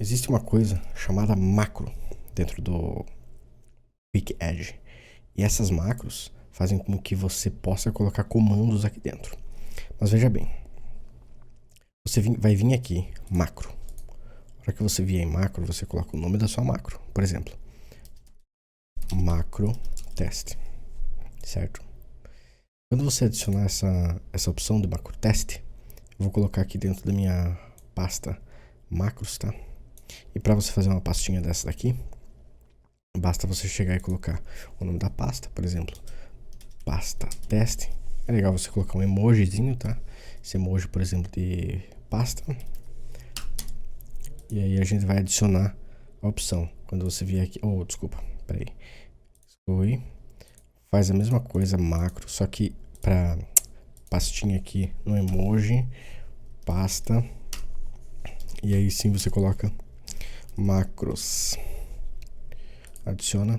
Existe uma coisa chamada macro dentro do Quick Edge. E essas macros fazem com que você possa colocar comandos aqui dentro. Mas veja bem, você vai vir aqui, macro. Na hora que você vier em macro, você coloca o nome da sua macro. Por exemplo, macro teste, certo? Quando você adicionar essa opção de macro teste, eu vou colocar aqui dentro da minha pasta macros, tá? E para você fazer uma pastinha dessa daqui, basta você chegar e colocar o nome da pasta, por exemplo, pasta teste. É legal você colocar um emojizinho, tá? Esse emoji, por exemplo, de pasta. E aí a gente vai adicionar a opção. Quando você vier aqui... Oh, desculpa, peraí. Exclui. Faz a mesma coisa, macro, só que para pastinha aqui no emoji, pasta. E aí sim você coloca macros. Adiciona.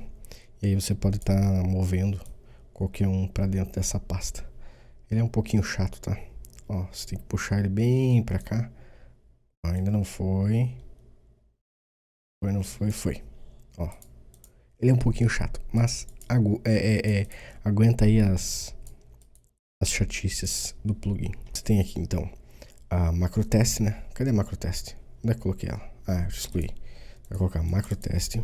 E aí você pode estar movendo qualquer um para dentro dessa pasta. Ele é um pouquinho chato, tá? Ó, você tem que puxar ele bem para cá. Ó, ainda não foi. Foi. Ó. Ele é um pouquinho chato, mas aguenta aí as chatices do plugin. Você tem aqui então a macro teste, né? Cadê a macro teste? Onde é que eu coloquei ela? Ah, eu excluí. Vou colocar macro teste.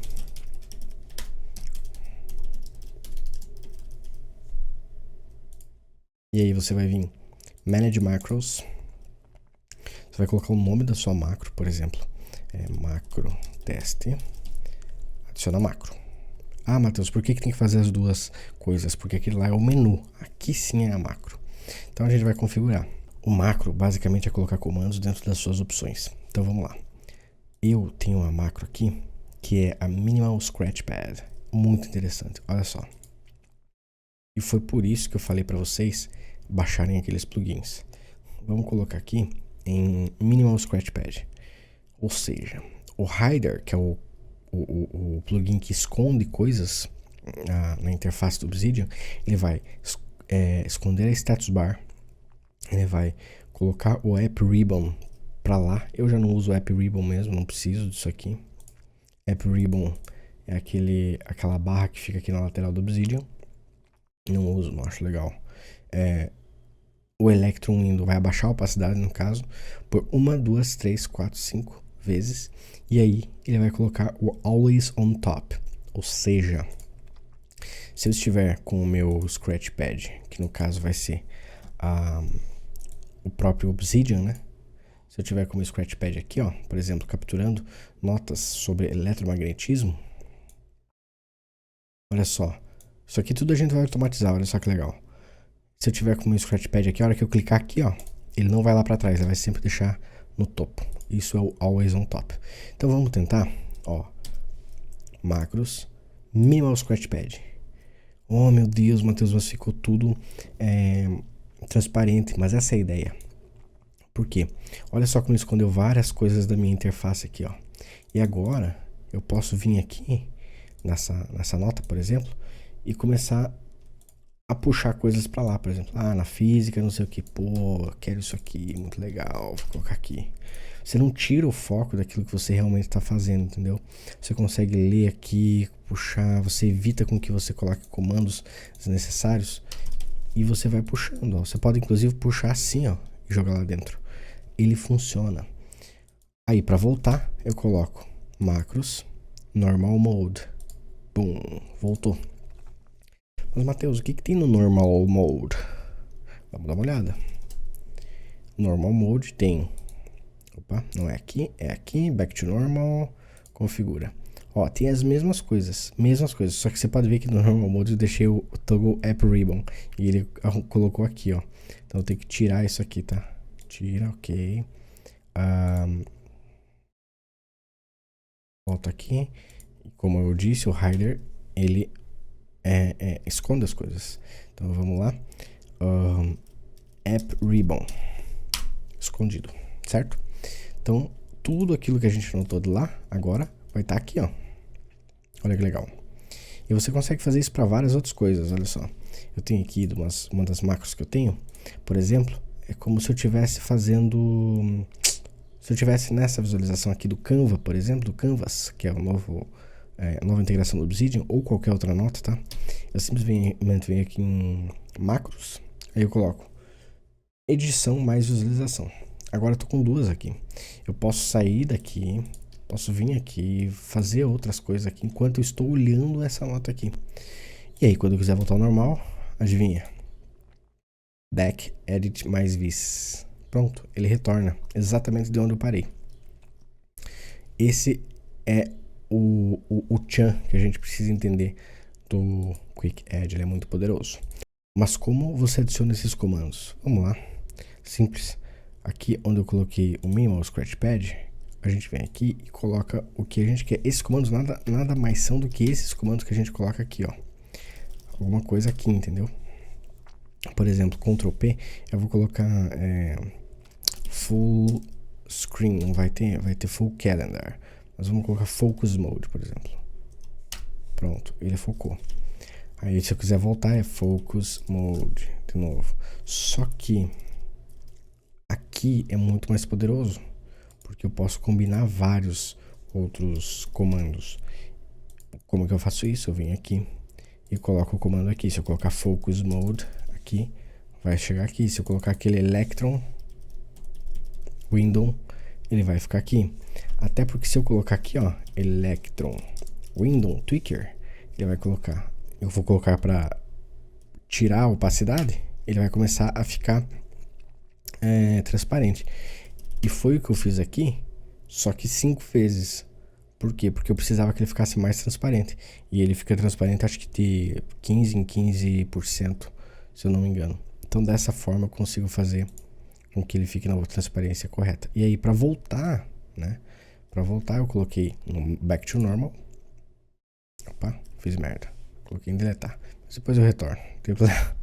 E aí você vai vir Manage Macros. Você vai colocar o nome da sua macro, por exemplo. Macro teste. Adiciona macro. Ah, Matheus, por que tem que fazer as duas coisas? Porque aquele lá é o menu. Aqui sim é a macro. Então a gente vai configurar. O macro basicamente é colocar comandos dentro das suas opções. Então vamos lá. Eu tenho uma macro aqui que é a Minimal Scratchpad. Muito interessante. Olha só. E foi por isso que eu falei para vocês baixarem aqueles plugins. Vamos colocar aqui em Minimal Scratchpad. Ou seja, o Hider, que é o plugin que esconde coisas na interface do Obsidian, ele vai esconder a status bar, ele vai colocar o App Ribbon para lá. Eu já não uso o App Ribbon mesmo, não preciso disso aqui. App Ribbon é aquela barra que fica aqui na lateral do Obsidian. Não uso, não acho legal. O Electron Window vai abaixar a opacidade, no caso, por 1, 2, 3, 4, 5 vezes. E aí ele vai colocar o Always on Top. Ou seja, se eu estiver com o meu Scratchpad, que no caso vai ser o próprio Obsidian, né? Se eu tiver com o meu Scratchpad aqui, ó, por exemplo, capturando notas sobre eletromagnetismo. Olha só. Isso aqui tudo a gente vai automatizar, olha só que legal. Se eu tiver com o meu Scratchpad aqui, a hora que eu clicar aqui, ó, ele não vai lá para trás, ele vai sempre deixar no topo. Isso é o Always on Top. Então vamos tentar, ó, macros, Minimal Scratchpad. Oh meu Deus, Matheus, mas ficou tudo transparente, mas essa é a ideia. Por quê? Olha só como escondeu várias coisas da minha interface aqui, ó. E agora eu posso vir aqui nessa nota, por exemplo, e começar a puxar coisas para lá, por exemplo, na física, não sei o que, pô, quero isso aqui, muito legal, vou colocar aqui. Você não tira o foco daquilo que você realmente está fazendo, entendeu? Você consegue ler aqui, puxar, você evita com que você coloque comandos desnecessários e você vai puxando, ó. Você pode inclusive puxar assim, ó, e jogar lá dentro. Ele funciona. Aí, para voltar, eu coloco macros, normal mode. Bum, voltou. Mas, Matheus, o que tem no normal mode? Vamos dar uma olhada. Normal mode tem... Opa, não é aqui, back to normal, configura. Ó, tem as mesmas coisas, só que você pode ver que no normal mode eu deixei o toggle app ribbon e ele colocou aqui, ó. Então eu tenho que tirar isso aqui, tá? Tira, ok. Volta aqui. Como eu disse, o Hider, ele esconde as coisas. Então vamos lá. App ribbon. Escondido, certo? Então, tudo aquilo que a gente notou de lá, agora vai estar aqui, ó. Olha que legal. E você consegue fazer isso para várias outras coisas, olha só. Eu tenho aqui uma das macros que eu tenho, por exemplo, é como se eu estivesse fazendo Se eu tivesse nessa visualização aqui do Canva, por exemplo, do Canvas, que é a nova integração do Obsidian, ou qualquer outra nota, tá? Eu simplesmente venho aqui em macros, aí eu coloco edição mais visualização. Agora eu tô com duas aqui. Eu posso sair daqui, posso vir aqui, fazer outras coisas aqui, enquanto eu estou olhando essa nota aqui. E aí, quando eu quiser voltar ao normal, adivinha? Back, Edit mais Vis. Pronto, ele retorna exatamente de onde eu parei. Esse é o chan que a gente precisa entender do Quick Add, ele é muito poderoso. Mas como você adiciona esses comandos? Vamos lá, simples. Aqui onde eu coloquei o Minimal Scratchpad, a gente vem aqui e coloca o que a gente quer. Esses comandos nada mais são do que esses comandos que a gente coloca aqui, ó. Alguma coisa aqui, entendeu? Por exemplo, Ctrl P, eu vou colocar Full Screen, não vai ter Full Calendar. Mas vamos colocar Focus Mode, por exemplo. Pronto, ele focou. Aí se eu quiser voltar é Focus Mode de novo. Só que aqui é muito mais poderoso, porque eu posso combinar vários outros comandos. Como que eu faço isso? Eu venho aqui e coloco o comando aqui. Se eu colocar Focus Mode aqui, vai chegar aqui. Se eu colocar aquele Electron Window, ele vai ficar aqui. Até porque se eu colocar aqui, ó, Electron Window Tweaker, ele vai colocar. Eu vou colocar para tirar a opacidade, ele vai começar a ficar transparente. E foi o que eu fiz aqui, só que 5 vezes. Por quê? Porque eu precisava que ele ficasse mais transparente. E ele fica transparente, acho que de 15 em 15%, se eu não me engano. Então dessa forma eu consigo fazer com que ele fique na transparência correta. E aí para voltar, né? Para voltar eu coloquei no Back to Normal. Opa, fiz merda. Coloquei em deletar. Mas depois eu retorno. Não tem problema.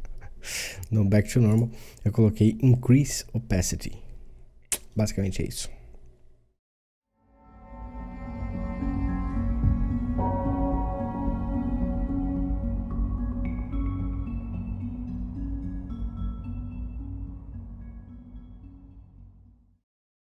No Back to Normal eu coloquei Increase Opacity. Basicamente é isso.